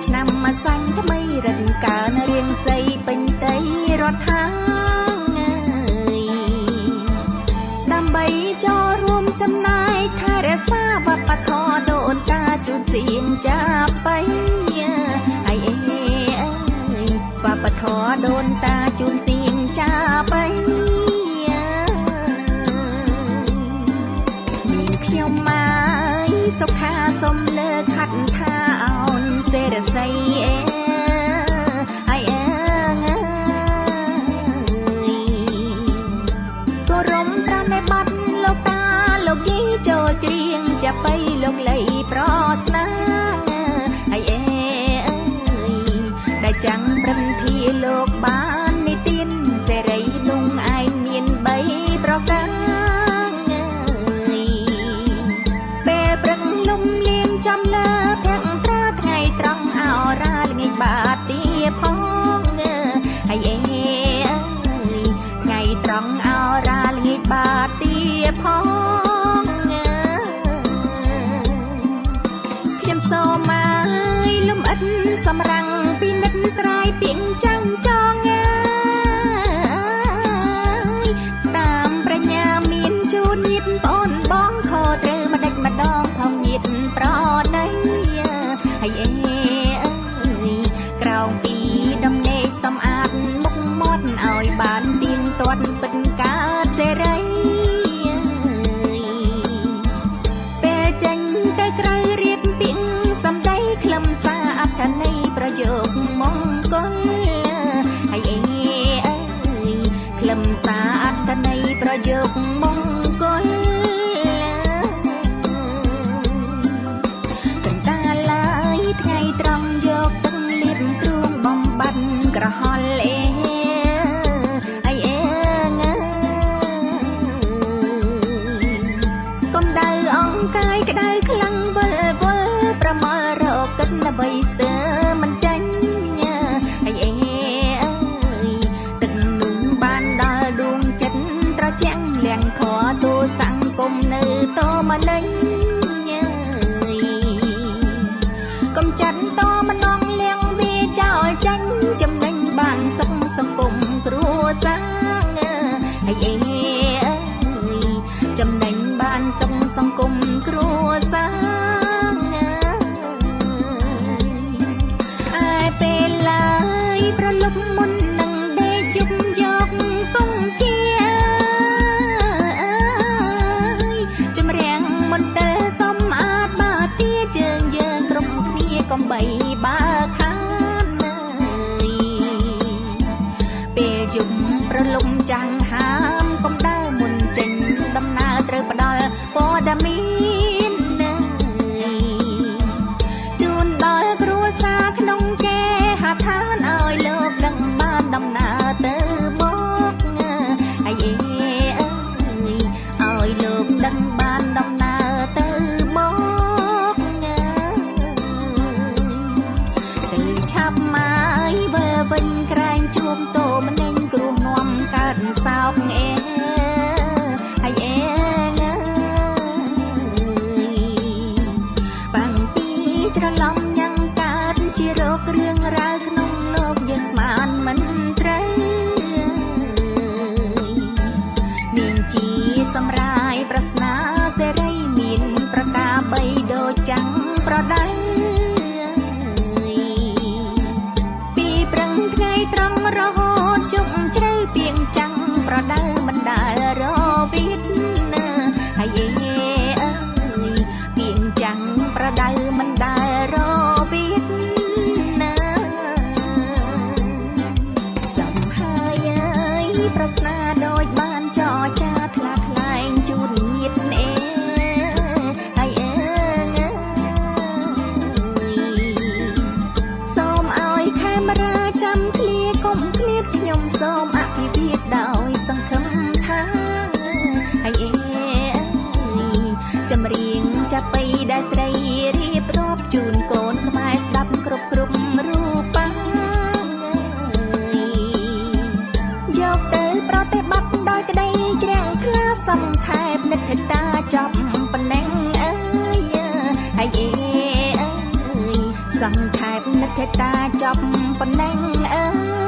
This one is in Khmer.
ឆ្នាំមកសាញ់ថ្មីរិនកាលរៀងសីពេញដីរដ្ឋហាដើម្បីចូលរួមចំណាយថែរក្សាវប្បធម៌ដូនតាជូនសៀងចាប់បីអីវប្បធម៌ដូនតាជូនសៀងចាប់បីមានខ្ញុំមកសុខាសុំលើកហាត់ថាអូនសេរស័យក៏រំប្រាំในបាត់លោកតាលោកយាយចូលច្រៀងចាប់បីលោកលៃប្រស្នាដែលចាំងព្រឹងធាលោកបាននិទានសេរីលងឯងមាន3ប្រការពេលព្រឹងលំលៀងចំលើភ័ក្រត្រាថ្ងៃត្រង់អោរាល្ងាចបាទីផងថ្ងៃត្រង់អោរាល្ងាចបាទីផងខ្ញុំសូមឲ្យលំអិតសម្រាំងពីនិតស្រាយពីងចាំងចងតាមប្រាជ្ញាមានជួនញាតបងបងខត្រូវម្ដេចម្ដងផងញាតប្រណីក្រោមពីដំណេកសំអាតមុខមាត់ឲ្យបានទៀងទាត់ពិតកើតសេរីពេលចេញទៅក្រៅរៀបពីងសំដីខ្លឹមសារអត្ថន័យប្រយោគមង្គលខ្លឹមសារអត្ថន័យប្រយោគមង្គលកណ្ដាលឡើយថ្ងៃត្រង់យកទឹកលាបគ្រួងបំបត្តិក្រហល់កំដៅអង្កាយក្ដៅខ្លាំងវិលវល់ប្រមល់រកកិនដើម្បីស្ទើមិនចាញ់ទឹកនោះបានដល់ដួងចិត្តត្រជាក់លៀងខតួសង្គមនៅតមកលេងកុំចាត់តម្នងលៀងវាចោលចាញ់ចំណេញបានសុខសង្គមគ្រួសារចំណេញបានសុខសង្គមគ្រួសារឯពេលឡើយប្រលប់មុននឹងដេកយប់យកគង់ធាជំរាំងមន្ទិលសំអាតបាទាជើងយើងគ្រប់គ្នាកំបីបើខានពេលយប់ប្រលប់ចាំងហាមកុំដើរមុនចេញដំណើរត្រូវផ្ដល់ព័ត៌មានជូនដល់គ្រួសារក្នុងគេហដ្ឋានឲ្យលោកដឹងបានដំណើរទៅមកឲ្យលោកដឹងបានដំណើរទៅមកទៅឆាប់មកវើវិញក្រែងជួបតោម្នេញគ្រោះនាំកើតសោកច្រឡំយ៉ាងកើតជារោគរឿងរ៉ាវក្នុងលោកយើងស្មានមិនត្រូវនាងជាសម្រាយប្រស្នាសេរីមានប្រការ3ដូចចាំងប្រដៅពីព្រឹងថ្ងៃត្រង់រហូតជប់ជ្រៅពីងចាំងប្រដៅមិនដែលរវិតពីងចាំងប្រដៅមិនដែលរវិត ថេតាចាប់ប៉ុណ្ណឹងអើយហើយអេអើយសង្ខេបនឹកថេតាចាប់ប៉ុណ្ណឹងអើយ